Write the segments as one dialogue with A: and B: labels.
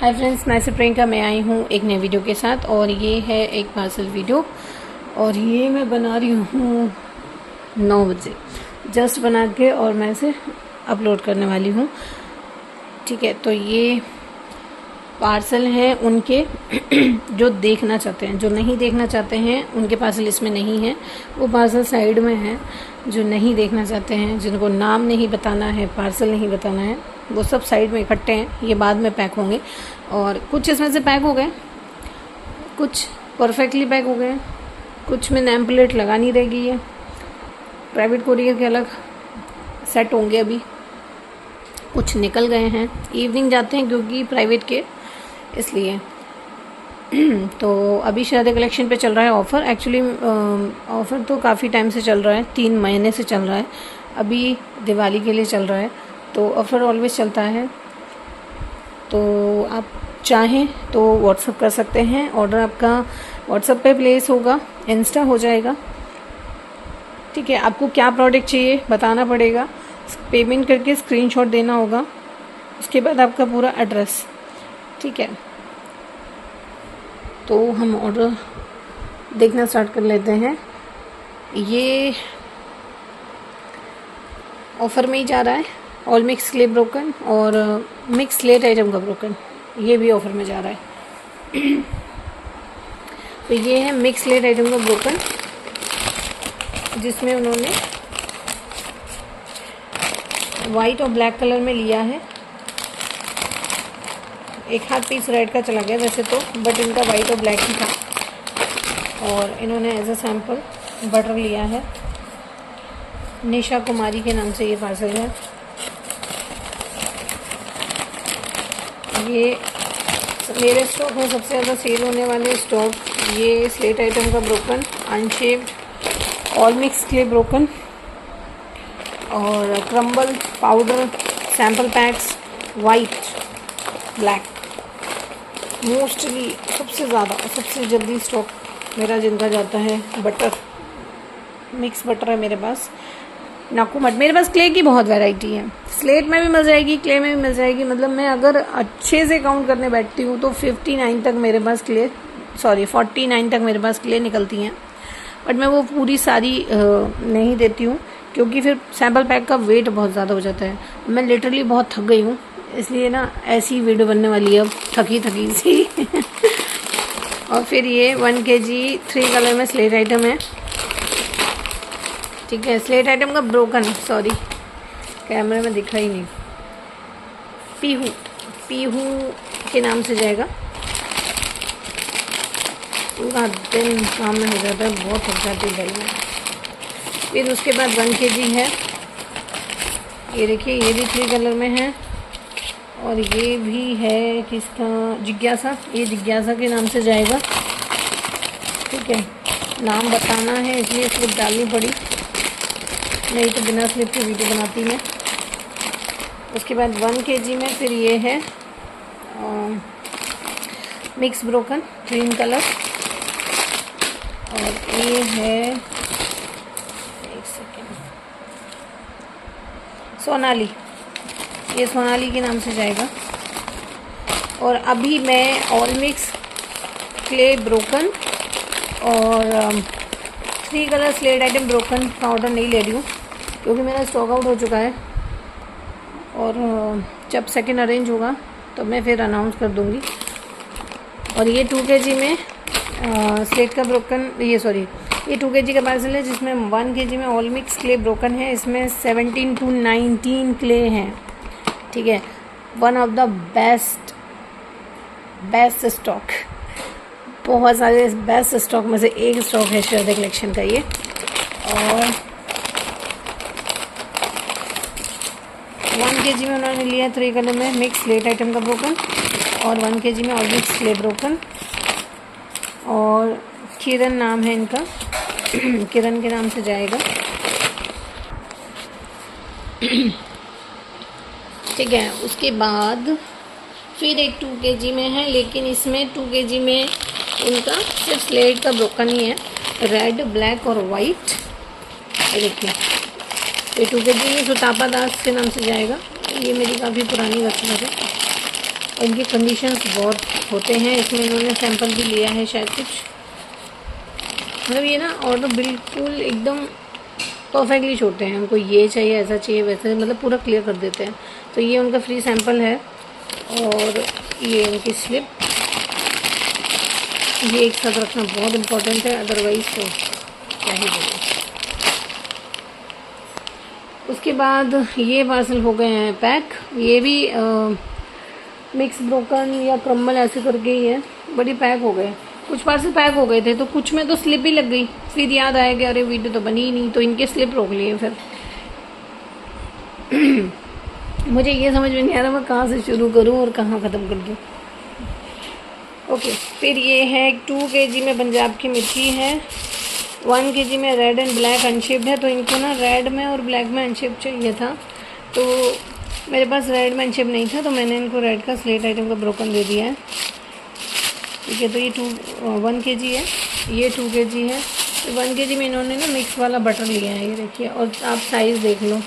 A: Hi friends, मैं प्रियंका मैं आई हूँ एक नए वीडियो के साथ। और ये है एक पार्सल वीडियो और ये मैं बना रही हूँ 9 बजे जस्ट बना के और मैं इसे अपलोड करने वाली हूँ। ठीक है, तो ये पार्सल हैं उनके जो देखना चाहते हैं। जो नहीं देखना चाहते हैं उनके पार्सल इसमें नहीं है, वो पार्सल साइड में है। जो नहीं देखना चाहते हैं, जिनको नाम नहीं बताना है, पार्सल नहीं बताना है, वो सब साइड में इकट्ठे हैं। ये बाद में पैक होंगे और कुछ इसमें से पैक हो गए, कुछ परफेक्टली पैक हो गए, कुछ में नेम प्लेट लगानी रहेगी। ये प्राइवेट कोरियर के अलग सेट होंगे। अभी कुछ निकल गए हैं, इवनिंग जाते हैं क्योंकि प्राइवेट के, इसलिए। तो अभी शरारे कलेक्शन पे चल रहा है ऑफ़र। एक्चुअली ऑफ़र तो काफ़ी टाइम से चल रहा है, 3 महीने से चल रहा है। अभी दिवाली के लिए चल रहा है, तो ऑफ़र ऑलवेज चलता है। तो आप चाहें तो व्हाट्सअप कर सकते हैं। ऑर्डर आपका व्हाट्सअप पे प्लेस होगा, इंस्टा हो जाएगा। ठीक है, आपको क्या प्रोडक्ट चाहिए बताना पड़ेगा, पेमेंट करके स्क्रीनशॉट देना होगा, उसके बाद आपका पूरा एड्रेस। ठीक है, तो हम ऑर्डर देखना स्टार्ट कर लेते हैं। ये ऑफ़र में ही जा रहा है, ऑल मिक्स क्ले ब्रोकन और मिक्स स्लेट आइटम का ब्रोकन, ये भी ऑफ़र में जा रहा है। तो ये है मिक्स स्लेट आइटम का ब्रोकन, जिसमें उन्होंने वाइट और ब्लैक कलर में लिया है। एक हाथ पीस रेड का चला गया वैसे तो, बट इनका वाइट और ब्लैक ही था। और इन्होंने एज अ सैम्पल बटर लिया है। निशा कुमारी के नाम से ये पार्सल है। ये मेरे स्टॉक में सबसे ज़्यादा सेल होने वाले स्टॉक, ये स्लेट आइटम का broken, unshaped all mix clay broken और crumble powder sample packs, white black. Mostly सबसे ज़्यादा सबसे जल्दी स्टॉक मेरा जिनका जाता है बटर, मिक्स बटर है मेरे पास। नाकुमट, मेरे पास क्ले की बहुत वैरायटी है, स्लेट में भी मिल जाएगी, क्ले में भी मिल जाएगी। मतलब मैं अगर अच्छे से काउंट करने बैठती हूँ तो 59 तक मेरे पास क्ले, 49 तक मेरे पास क्ले निकलती हैं। बट मैं वो पूरी सारी नहीं देती हूँ क्योंकि फिर सैम्पल पैक का वेट बहुत ज़्यादा हो जाता है। मैं लिटरली बहुत थक गई हूँ, इसलिए ना ऐसी वीडियो बनने वाली है अब, थकी सी। और फिर ये 1 kg 3 कलर में स्लेट आइटम है। ठीक है, स्लेट आइटम का ब्रोकन, सॉरी कैमरे में दिखा ही नहीं, पीहू के नाम से जाएगा। पूरा दिन काम में हो जाता है, बहुत थक जाती है भाई में। फिर उसके बाद 1 kg है, ये देखिए, ये भी 3 कलर में है। और ये भी है किसका, जिज्ञासा, ये जिज्ञासा के नाम से जाएगा। ठीक है, नाम बताना है इसलिए स्लिप डालनी पड़ी, नहीं तो बिना स्लिप के वीडियो बनाती मैं। उसके बाद 1 kg में फिर ये है मिक्स ब्रोकन ग्रीन कलर। और ये है, एक सेकेंड, सोनाली, ये सोनाली के नाम से जाएगा। और अभी मैं ऑल मिक्स क्ले ब्रोकन और 3 कलर स्लेट आइटम ब्रोकन का ऑर्डर नहीं ले रही हूँ क्योंकि मेरा स्टॉक आउट हो चुका है। और जब सेकंड अरेंज होगा तो मैं फिर अनाउंस कर दूँगी। और ये 2 kg में स्लेट का ब्रोकन, ये 2 kg का पार्सल है जिसमें 1 kg में ऑल मिक्स क्ले ब्रोकन है। इसमें 17 to 19 क्ले हैं। ठीक है, one of the best stock, बहुत सारे बेस्ट स्टॉक में से एक स्टॉक है शरारे कलेक्शन का ये। और 1 kg में उन्होंने लिया 3 कलर में मिक्स स्लेट आइटम का ब्रोकन और 1 kg में ऑल मिक्स क्ले ब्रोकन। और किरण नाम है इनका, किरण के नाम से जाएगा। ठीक है, उसके बाद फिर एक 2 kg में है, लेकिन इसमें 2 kg में उनका सिर्फ स्लेट का ब्रोकन ही है, रेड ब्लैक और वाइट। देखिए, ये 2 kg में सुतापा दास के नाम से जाएगा। ये मेरी काफ़ी पुरानी कस्टमर है इनके कंडीशंस बहुत होते हैं। इसमें इन्होंने सैंपल भी लिया है शायद कुछ, मतलब ये ना ऑर्डर बिल्कुल एकदम परफेक्टली छोड़ते हैं। उनको ये चाहिए, ऐसा चाहिए, वैसे, मतलब पूरा क्लियर कर देते हैं। तो ये उनका फ्री सैंपल है और ये उनकी स्लिप, ये एक साथ रखना बहुत इम्पोर्टेंट है, अदरवाइज तो क्या ही बोले। उसके बाद ये पार्सल हो गए हैं पैक। ये भी मिक्स ब्रोकन या क्रम्बल ऐसे करके ही है, बड़ी पैक हो गए। कुछ पार्सल पैक हो गए थे तो कुछ में तो स्लिप भी लग गई। फिर याद आया कि अरे वीडियो तो बनी ही नहीं, तो इनके स्लिप रोक लिए फिर। मुझे ये समझ में नहीं आ रहा मैं कहाँ से शुरू करूँ और कहाँ ख़त्म कर दूँ। ओके, फिर ये है 2 kg में पंजाब की मिर्ची है, 1 kg में रेड एंड ब्लैक अनशेप्ड है। तो इनको ना रेड में और ब्लैक में अनशेप्ड चाहिए था, तो मेरे पास रेड में अनशेप्ड नहीं था, तो मैंने इनको रेड का स्लेट आइटम का ब्रोकन दे दिया है। ठीक है, तो ये 1 kg है, ये 2 kg है। तो 1 kg में इन्होंने ना मिक्स वाला बटर लिया है, ये देखिए। और आप साइज़ देख लो,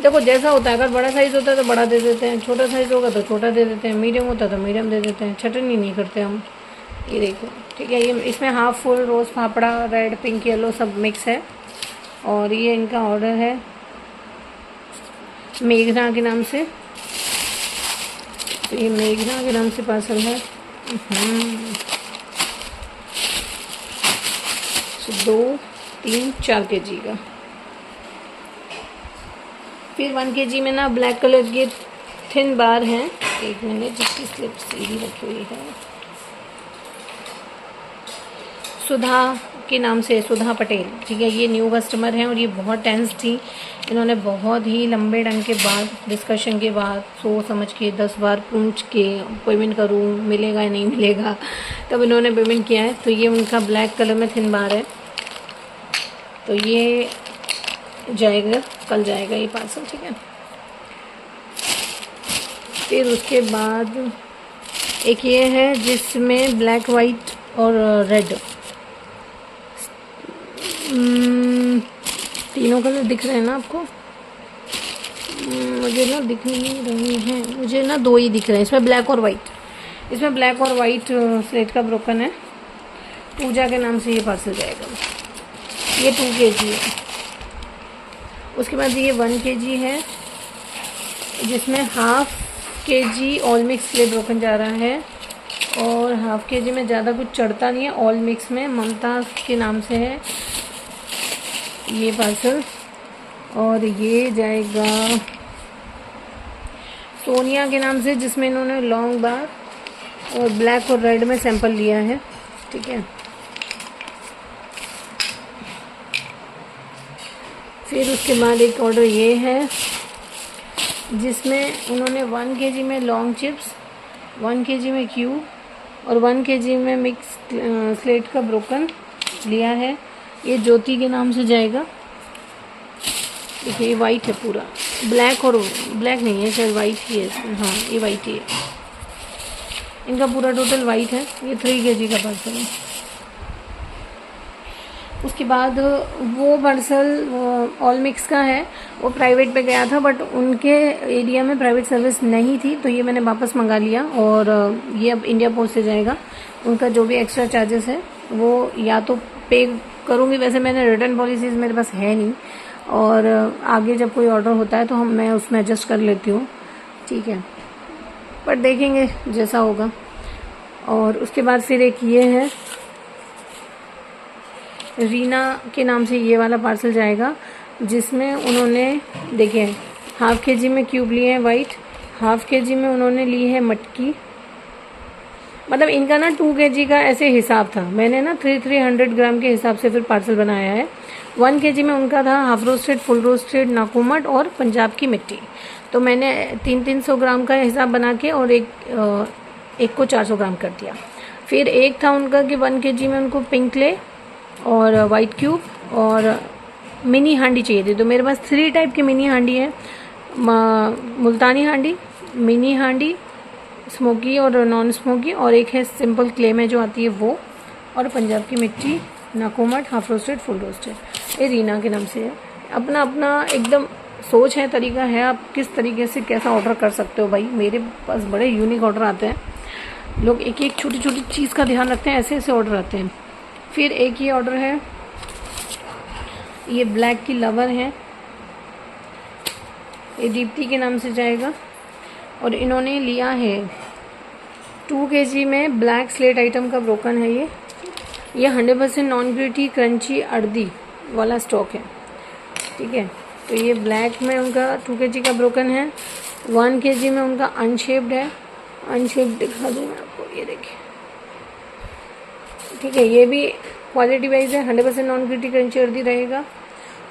A: देखो जैसा होता है, अगर बड़ा साइज़ होता है तो बड़ा दे देते हैं, छोटा साइज़ होगा तो छोटा दे देते हैं, मीडियम होता है तो मीडियम दे देते हैं, छटनी नहीं करते हम। ये देखो, ठीक है। ये इसमें हाफ फुल रोज़ फाफड़ा, रेड, पिंक, येलो सब मिक्स है। और ये इनका ऑर्डर है मेघना के नाम से, तो ये मेघना के नाम से पार्सल है। 2, 3, 4 kg का। फिर 1 kg में ना ब्लैक कलर के थिन बार हैं। एक मिनट, जिसकी स्लिप सीधी रखी हुई है, सुधा के नाम से, सुधा पटेल। ठीक है, ये न्यू कस्टमर हैं और ये बहुत टेंस थी। इन्होंने बहुत ही लंबे ढंग के बाद, डिस्कशन के बाद, सोच समझ के 10 बार पूछ के पेमेंट करूँ, मिलेगा या नहीं मिलेगा, तब इन्होंने पेमेंट किया है। तो ये उनका ब्लैक कलर में थिन बार है, तो ये जाएगा, कल जाएगा ये पार्सल। ठीक है, फिर उसके बाद एक ये है जिसमें ब्लैक, वाइट और रेड तीनों कलर दिख रहे हैं ना आपको? मुझे ना दिख नहीं रहे हैं, मुझे ना 2 ही दिख रहे हैं। इसमें ब्लैक और वाइट, इसमें ब्लैक और वाइट स्लेट का ब्रोकन है। पूजा के नाम से ये पार्सल जाएगा। ये 2 kg है। उसके बाद ये 1 kg है, जिसमें half kg all mix slate broken जा रहा है। और हाफ kg में ज़्यादा कुछ चढ़ता नहीं है, ऑल मिक्स में ममता के नाम से है ये पार्सल। और ये जाएगा सोनिया के नाम से, जिसमें इन्होंने लॉन्ग बार और ब्लैक और रेड में सैंपल लिया है। ठीक है, फिर उसके बाद एक ऑर्डर ये है जिसमें उन्होंने 1 kg में लॉन्ग चिप्स, 1 kg में क्यूब और 1 kg में मिक्स स्लेट का ब्रोकन लिया है। ये ज्योति के नाम से जाएगा। देखिए, ये वाइट है पूरा, ब्लैक और ब्लैक नहीं है, शायद वाइट ही है इसमें। हाँ, ये वाइट ही है, इनका पूरा टोटल वाइट है। ये 3 kg का पार्सल है। उसके बाद वो पार्सल ऑल मिक्स का है, वो प्राइवेट पे गया था, बट उनके एरिया में प्राइवेट सर्विस नहीं थी, तो ये मैंने वापस मंगा लिया। और ये अब इंडिया पोस्ट से जाएगा। उनका जो भी एक्स्ट्रा चार्जेस है वो या तो पे करूँगी, वैसे मैंने रिटर्न पॉलिसीज़ मेरे पास है नहीं, और आगे जब कोई ऑर्डर होता है तो मैं उसमें एडजस्ट कर लेती हूँ। ठीक है, पर देखेंगे जैसा होगा। और उसके बाद फिर एक ये है रीना के नाम से, ये वाला पार्सल जाएगा, जिसमें उन्होंने देखिए हाफ kg में क्यूब लिए हैं वाइट, हाफ kg में उन्होंने ली है मटकी। मतलब इनका ना 2 kg का ऐसे हिसाब था, मैंने ना 300 ग्राम के हिसाब से फिर पार्सल बनाया है। 1 kg में उनका था हाफ रोस्टेड, फुल रोस्टेड, नाकुमट और पंजाब की मिट्टी। तो मैंने 300 ग्राम का हिसाब बना के और एक को 400 ग्राम कर दिया। फिर एक था उनका कि 1 kg में उनको पिंक ले और वाइट क्यूब और मिनी हांडी चाहिए थी। तो मेरे पास 3 टाइप की मिनी हांडी है, मुल्तानी हांडी, मिनी हांडी, स्मोकी और नॉन स्मोकी, और एक है सिंपल क्ले में जो आती है वो, और पंजाब की मिट्टी, नाकोमट, हाफ रोस्टेड, फुल रोस्टेड। ये रीना के नाम से है। अपना अपना एकदम सोच है, तरीका है, आप किस तरीके से कैसा ऑर्डर कर सकते हो भाई। मेरे पास बड़े यूनिक ऑर्डर आते हैं, लोग एक एक छोटी छोटी चीज़ का ध्यान रखते हैं, ऐसे ऐसे ऑर्डर आते हैं। फिर एक ये ऑर्डर है, ये ब्लैक की लवर है, ये दीप्ति के नाम से जाएगा और इन्होंने लिया है 2 kg में ब्लैक स्लेट आइटम का ब्रोकन है। ये 100% नॉन ग्रिटी क्रंची अर्दी वाला स्टॉक है, ठीक है। तो ये ब्लैक में उनका 2 kg का ब्रोकन है, 1 kg में उनका अनशेप्ड है। अनशेप्ड दिखा दूँ मैं आपको, ये देखिए, ठीक है। ये भी क्वालिटी वाइज है, 100% नॉन ग्रिटी क्रंची अर्दी रहेगा।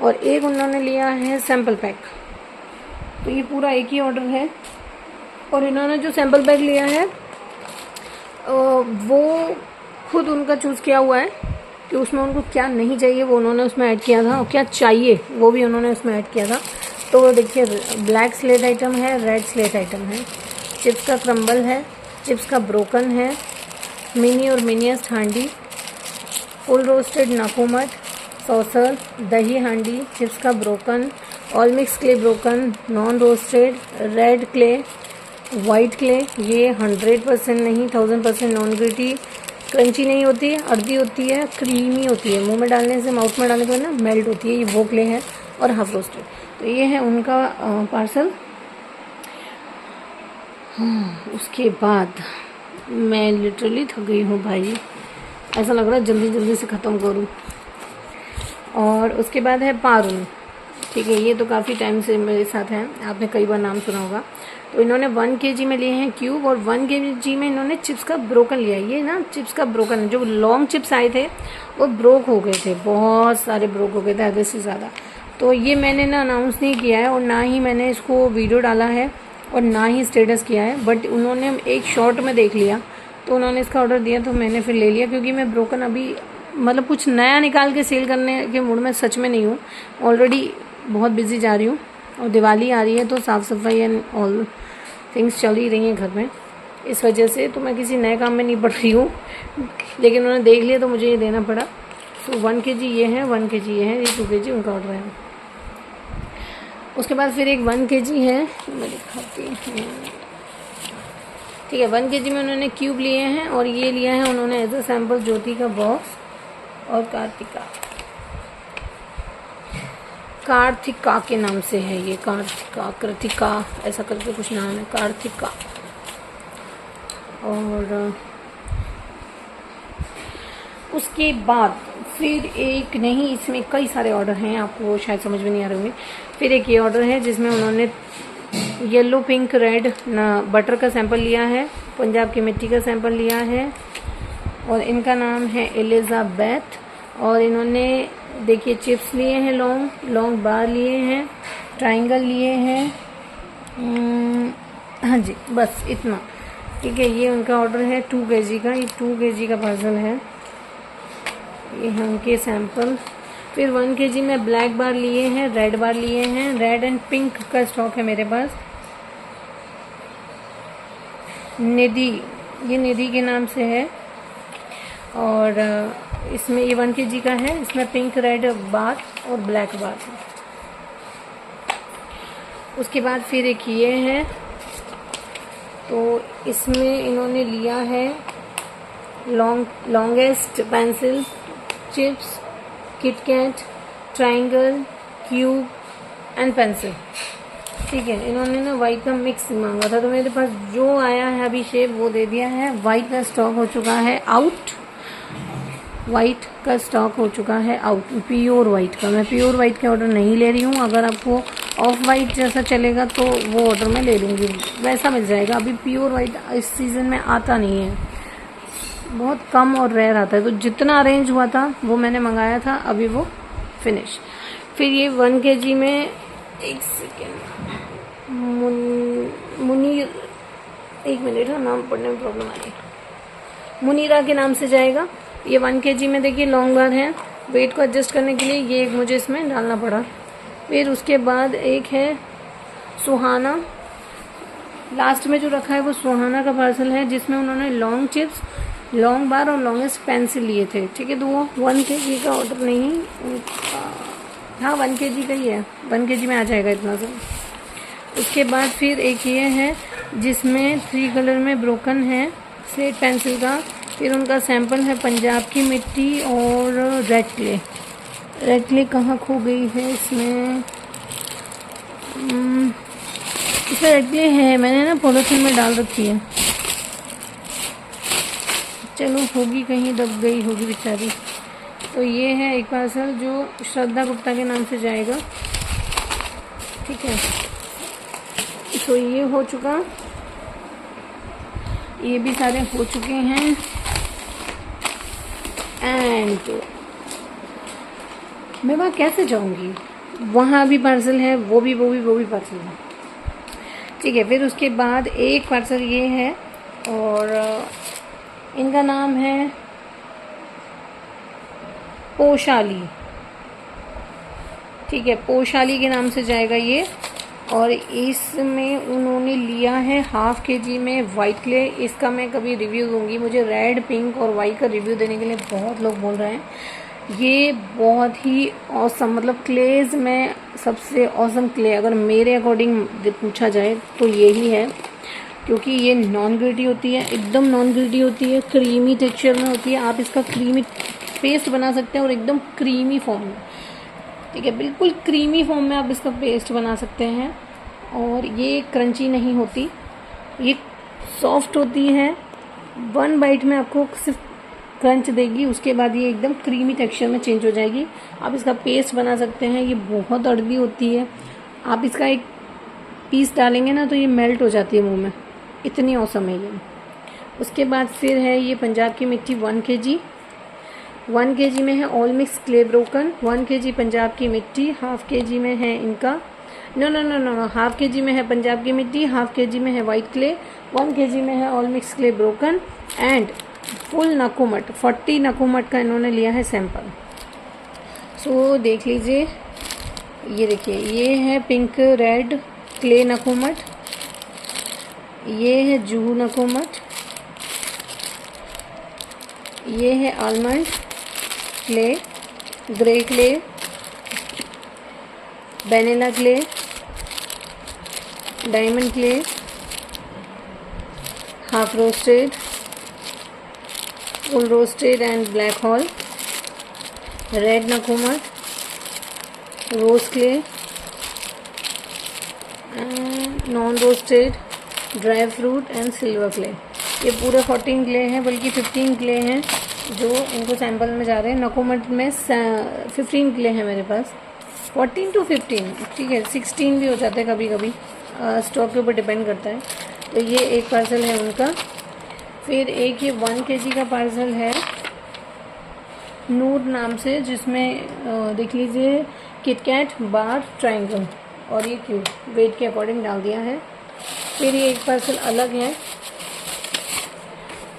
A: और एक उन्होंने लिया है सैम्पल पैक, तो ये पूरा एक ही ऑर्डर है। और इन्होंने जो सैम्पल पैक लिया है वो खुद उनका चूज़ किया हुआ है कि उसमें उनको क्या नहीं चाहिए वो उन्होंने उसमें ऐड किया था, और क्या चाहिए वो भी उन्होंने उसमें ऐड किया था। तो देखिए, ब्लैक स्लेट आइटम है, रेड स्लेट आइटम है, चिप्स का क्रम्बल है, चिप्स का ब्रोकन है, मिनी और मिनियस्ट हांडी, फुल रोस्टेड नाकोमट, सॉसर, दही हांडी, चिप्स का broken, all mix clay broken, non roasted, red clay, white clay. ये 100% नहीं, 1000% नॉन ग्रिटी क्रंची नहीं होती है, अर्दी होती है, क्रीमी होती है, मुंह में डालने से, माउथ में डालने के बाद ना मेल्ट होती है। ये वो क्ले है और हाफ रोस्टेड। तो ये है उनका पार्सल। उसके बाद मैं लिटरली थक गई हूँ भाई, ऐसा लग रहा है जल्दी जल्दी से ख़त्म करूँ। और उसके बाद है पारून, ठीक है। ये तो काफ़ी टाइम से मेरे साथ हैं, आपने कई बार नाम सुना होगा। तो इन्होंने 1 kg में लिए हैं क्यूब, और 1 kg में इन्होंने चिप्स का ब्रोकन लिया है। ये ना चिप्स का ब्रोकन, जो लॉन्ग चिप्स आए थे वो ब्रोक हो गए थे, बहुत सारे ब्रोक हो गए थे, आधे से ज़्यादा। तो ये मैंने ना अनाउंस नहीं किया है, और ना ही मैंने इसको वीडियो डाला है, और ना ही स्टेटस किया है। बट उन्होंने एक शॉर्ट में देख लिया, तो उन्होंने इसका ऑर्डर दिया, तो मैंने फिर ले लिया। क्योंकि मैं ब्रोकन अभी मतलब कुछ नया निकाल के सेल करने के मूड में सच में नहीं हूँ। ऑलरेडी बहुत बिजी जा रही हूँ, और दिवाली आ रही है, तो साफ़ सफाई एंड ऑल थिंग्स चल ही रही हैं घर में, इस वजह से तो मैं किसी नए काम में नहीं पड़ रही हूँ। लेकिन उन्होंने देख लिया तो मुझे ये देना पड़ा। तो 1 kg ये है, 1 kg ये है, ये 2 kg उनका ऑर्डर है। उसके बाद फिर एक 1 kg है, मैं दिखाती हूँ, ठीक है। 1 kg में उन्होंने क्यूब लिए हैं, और ये लिया है उन्होंने एज अ सैम्पल ज्योति का बॉक्स, और कार्तिका के नाम से है ये, कृतिका ऐसा करके कुछ नाम है, कार्तिका। और उसके बाद फिर एक नहीं, इसमें कई सारे ऑर्डर हैं, आपको शायद समझ में नहीं आ रहे होंगे। फिर एक ये ऑर्डर है जिसमें उन्होंने येलो, पिंक, रेड बटर का सैंपल लिया है, पंजाब की मिट्टी का सैंपल लिया है, और इनका नाम है एलिजाबेथ। और इन्होंने देखिए चिप्स लिए हैं, लॉन्ग बार लिए हैं, ट्रायंगल लिए हैं, हाँ जी, बस इतना, ठीक है। ये उनका ऑर्डर है 2 kg का, ये 2 kg का पार्सल है, ये हैं उनके सैंपल। फिर 1 kg में ब्लैक बार लिए हैं, रेड बार लिए हैं, रेड एंड पिंक का स्टॉक है मेरे पास। निधि, ये निधि के नाम से है, और इसमें ये 1 kg का है, इसमें पिंक, रेड बार और ब्लैक बार है। उसके बाद फिर एक ये है, तो इसमें इन्होंने लिया है longest pencil, chips, KitKat, triangle, cube and pencil, ठीक है। इन्होंने ना वाइट का मिक्स मांगा था, तो मेरे पास जो आया है अभी शेप वो दे दिया है। वाइट का स्टॉक हो चुका है आउट, वाइट का स्टॉक हो चुका है आउट, प्योर वाइट का। मैं प्योर वाइट के ऑर्डर नहीं ले रही हूँ, अगर आपको ऑफ वाइट जैसा चलेगा तो वो ऑर्डर मैं ले लूँगी, वैसा मिल जाएगा। अभी प्योर वाइट इस सीज़न में आता नहीं है, बहुत कम और रेयर आता है। तो जितना अरेंज हुआ था वो मैंने मंगाया था, अभी वो फिनिश। फिर ये 1 kg में, एक सेकेंड, मुनीर, एक मिनट, हाँ नाम पढ़ने में प्रॉब्लम आ रही है, मुनीरा के नाम से जाएगा। ये 1 kg में देखिए लॉन्ग बार है, वेट को एडजस्ट करने के लिए ये एक मुझे इसमें डालना पड़ा। फिर उसके बाद एक है सुहाना, लास्ट में जो रखा है वो सुहाना का पार्सल है, जिसमें उन्होंने लॉन्ग चिप्स, लॉन्ग बार और लॉन्गेस्ट पेंसिल लिए थे, ठीक है। तो वो 1 kg का ऑर्डर नहीं, उनका हाँ 1 kg का ही है, 1 kg में आ जाएगा इतना सब। उसके बाद फिर एक ये है जिसमें 3 कलर में ब्रोकन है स्लेट पेंसिल का। फिर उनका सैंपल है पंजाब की मिट्टी और रेड क्ले। रेड क्ले कहाँ खो गई है इसमें? इसमें रेड क्ले है, मैंने ना पॉलिथीन में डाल रखी है। चलो होगी, कहीं दब गई होगी बेचारी। तो ये है एक पार्सल जो श्रद्धा गुप्ता के नाम से जाएगा, ठीक है। तो ये हो चुका, ये भी सारे हो चुके हैं। एंड मैं वहाँ कैसे जाऊँगी? वहाँ भी पार्सल है, वो भी पार्सल है, ठीक है। फिर उसके बाद एक पार्सल ये है और इनका नाम है पोशाली, ठीक है। पोशाली के नाम से जाएगा ये। और इसमें उन्होंने लिया है 1/2 kg में वाइट क्ले। इसका मैं कभी रिव्यू दूंगी। मुझे रेड, पिंक और वाइट का रिव्यू देने के लिए बहुत लोग बोल रहे हैं। ये बहुत ही ऑसम, मतलब क्लेज में सबसे ऑसम क्ले अगर मेरे अकॉर्डिंग पूछा जाए तो यही है, क्योंकि ये नॉन ग्रिटी होती है, एकदम नॉन ग्रिटी होती है, क्रीमी टेक्सचर में होती है। आप इसका क्रीमी पेस्ट बना सकते हैं और एकदम क्रीमी फॉर्म में, ठीक है, बिल्कुल क्रीमी फॉर्म में आप इसका पेस्ट बना सकते हैं। और ये क्रंची नहीं होती, ये सॉफ्ट होती है। 1 बाइट में आपको सिर्फ क्रंच देगी, उसके बाद ये एकदम क्रीमी टेक्सचर में चेंज हो जाएगी। आप इसका पेस्ट बना सकते हैं। ये बहुत अड़बी होती है, आप इसका एक पीस डालेंगे ना तो ये मेल्ट हो जाती है मुंह में, इतनी औसम है ये। उसके बाद फिर है ये पंजाब की मिट्टी 1 kg। 1 kg में है all mix clay broken. 1 kg Punjab की मिट्टी। 1/2 kg में है इनका, नो 1/2 kg में है पंजाब की मिट्टी, 1/2 kg में है वाइट क्ले, 1 kg में है all mix clay broken and full नकुमट। 40 नकुमट का इन्होंने लिया है सैंपल। सो देख लीजिए, ये देखिए, ये है पिंक रेड क्ले नकुमट, ये है जूहू नकुमट, ये है almond clay, grey clay, vanilla clay, diamond clay, half roasted, full roasted and black hall, red नकुमट, rose clay, non roasted, dry fruit and silver clay. ये पूरे 14 क्ले हैं, बल्कि 15 क्ले हैं जो इनको सैंपल में जा रहे हैं। नकुमट में 15 क्ले हैं मेरे पास, 14 to 15, ठीक है, 16 भी हो जाता है कभी कभी, स्टॉक के ऊपर डिपेंड करता है। तो ये एक पार्सल है उनका। फिर एक ये 1 kg का पार्सल है नूर नाम से, जिसमें देख लीजिए किटकैट बार ट्रायंगल, और ये क्यूब वेट के अकॉर्डिंग डाल दिया है। फिर ये एक पार्सल अलग है,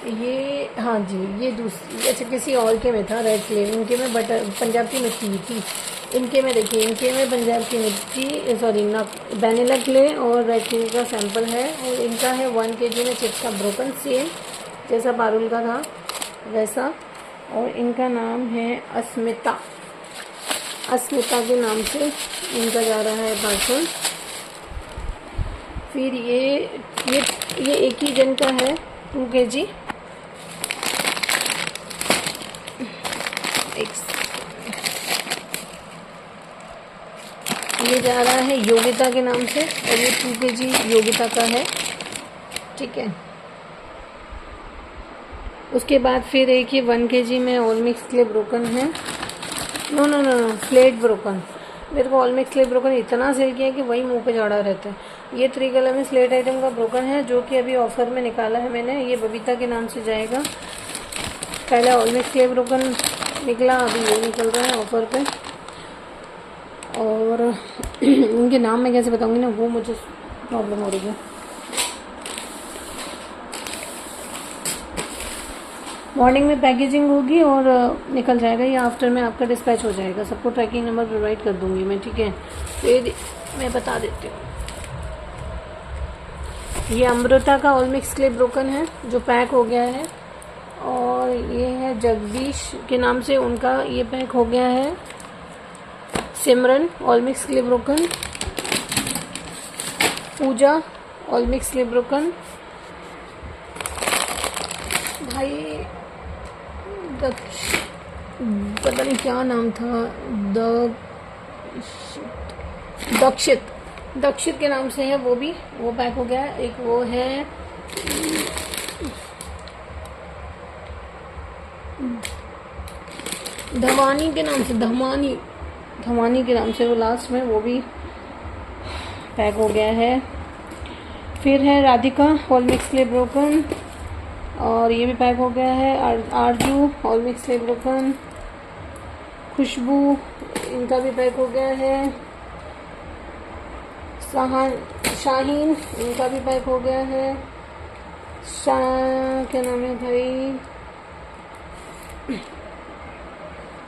A: ये हाँ जी, ये दूसरी, अच्छा किसी और के में था रेड क्ले, इनके में बटर पंजाब की मिट्टी थी, इनके में देखिए, इनके में पंजाब की मिट्टी सॉरी ना वैनिला क्ले और रेड क्ले का सैंपल है। और इनका है 1 kg में चिप्स का ब्रोकन, सेम जैसा पारुल का था वैसा। और इनका नाम है अस्मिता, अस्मिता के नाम से इनका जा रहा है पार्सल। फिर ये एक ही जन का है 2 kg। ये जा रहा है योगिता के नाम से और ये 2 kg योगिता का है, ठीक है। उसके बाद फिर एक ये 1 kg में ऑल मिक्स क्ले ब्रोकन है, नो स्लेट ब्रोकन। मेरे को ऑल मिक्स क्ले ब्रोकन इतना सेल किया है कि वही मुंह पे चढ़ा रहता है। ये 3 कलर में स्लेट आइटम का ब्रोकन है, जो कि अभी ऑफर में निकाला है मैंने। ये बबीता के नाम से जाएगा। पहले ऑल मिक्स क्ले ब्रोकन निकला, अभी ये निकल रहा है ऑफर पे। और उनके नाम मैं कैसे बताऊंगी ना, वो मुझे प्रॉब्लम हो रही है। मॉर्निंग में पैकेजिंग होगी और निकल जाएगा, या आफ्टर में आपका डिस्पैच हो जाएगा। सबको ट्रैकिंग नंबर प्रोवाइड कर दूंगी मैं, ठीक है। फिर मैं बता देती हूँ, ये अमृता का ऑल मिक्स क्ले ब्रोकन है जो पैक हो गया है। और ये है जगदीश के नाम से, उनका ये पैक हो गया है सिमरन ऑल मिक्स ब्रोकन, पूजा ऑल मिक्स ब्रोकन, भाई पता नहीं क्या नाम था, दक्षित के नाम से है, वो पैक हो गया। एक वो है धमानी के नाम से, धमानी के नाम से वो लास्ट में, वो भी पैक हो गया है। फिर है राधिका ऑल मिक्स ब्रोकन, और ये भी पैक हो गया है। आरजू ऑल मिक्स ब्रोकन, खुशबू इनका भी पैक हो गया है। शाहीन इनका भी पैक हो गया है। क्या नाम है भाई,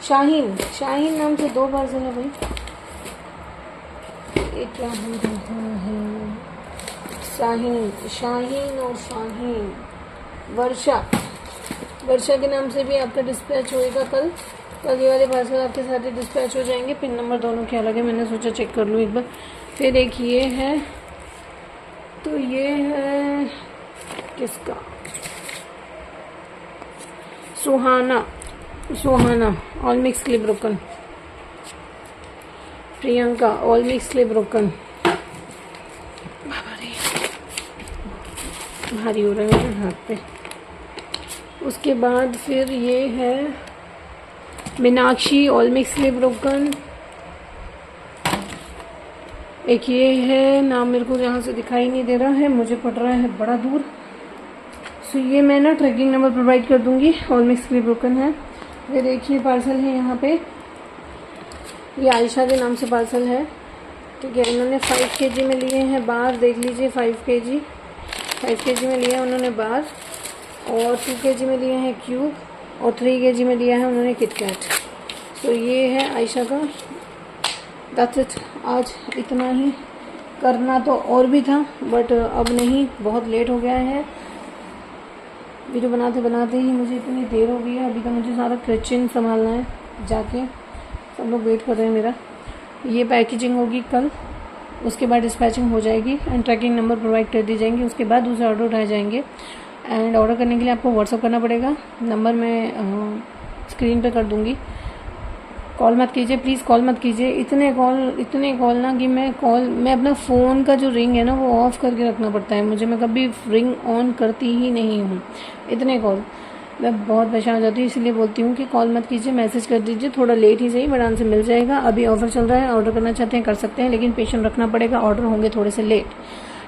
A: शाहीन नाम से 2 पार्सल है भाई। एक क्या हो रहा है, शाहीन और शाहीन। वर्षा के नाम से भी आपका डिस्पैच होएगा कल ये वाले पार्सल आपके साथ ही डिस्पैच हो जाएंगे। पिन नंबर दोनों के अलग है, मैंने सोचा चेक कर लूँ एक बार। फिर एक ये है, तो ये है किसका, Suhana all mix broken, Priyanka all mix broken. भारी हो रहा है मेरे हाथ पे। उसके बाद फिर ये है मीनाक्षी ऑल मिक्स ब्रोकन। एक ये है, नाम मेरे को यहाँ से दिखाई नहीं दे रहा है, मुझे पड़ रहा है बड़ा दूर। सो ये मैं ना ट्रैकिंग नंबर प्रोवाइड कर दूंगी, ऑल मिक्स ब्रोकन है। ये देखिए पार्सल है यहाँ पे, ये आयशा के नाम से पार्सल है, ठीक है। इन्होंने 5 kg में लिए हैं बार, देख लीजिए 5 kg में लिया है उन्होंने बार, और 2 kg में लिए हैं क्यूब, और 3 kg में लिया है उन्होंने किटकैट। तो ये है आयशा का। दैट्स इट, आज इतना ही। करना तो और भी था बट अब नहीं, बहुत लेट हो गया है। वीडियो बनाते ही मुझे इतनी देर हो गई है। अभी तो मुझे सारा किचन संभालना है जाके, सब लोग वेट कर रहे हैं मेरा। ये पैकेजिंग होगी कल, उसके बाद डिस्पैचिंग हो जाएगी एंड ट्रैकिंग नंबर प्रोवाइड कर दी जाएंगे। उसके बाद दूसरे ऑर्डर उठाए जाएंगे एंड ऑर्डर करने के लिए आपको व्हाट्सअप करना पड़ेगा। नंबर मैं स्क्रीन पे कर दूंगी। कॉल मत कीजिए प्लीज़, कॉल मत कीजिए। इतने कॉल ना कि मैं अपना फ़ोन का जो रिंग है ना वो ऑफ़ करके रखना पड़ता है मुझे। मैं कभी रिंग ऑन करती ही नहीं हूँ। इतने कॉल, मैं बहुत परेशान हो जाती हूँ, इसलिए बोलती हूँ कि कॉल मत कीजिए, मैसेज कर दीजिए। थोड़ा लेट ही सही बट आंसर मिल जाएगा। अभी ऑफर चल रहा है, ऑर्डर करना चाहते हैं कर सकते हैं, लेकिन पेशेंट रखना पड़ेगा, ऑर्डर होंगे थोड़े से लेट,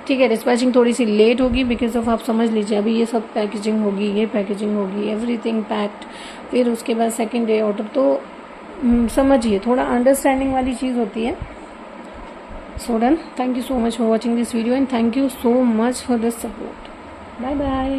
A: ठीक है। डिस्पैचिंग थोड़ी सी लेट होगी बिकॉज ऑफ, आप समझ लीजिए अभी ये सब पैकेजिंग होगी, ये पैकेजिंग होगी, एवरीथिंग पैक्ड। फिर उसके बाद सेकेंड डे ऑर्डर, तो समझिए थोड़ा अंडरस्टैंडिंग वाली चीज़ होती है। So done, thank you so much for watching this video and thank you so much for this support. Bye bye.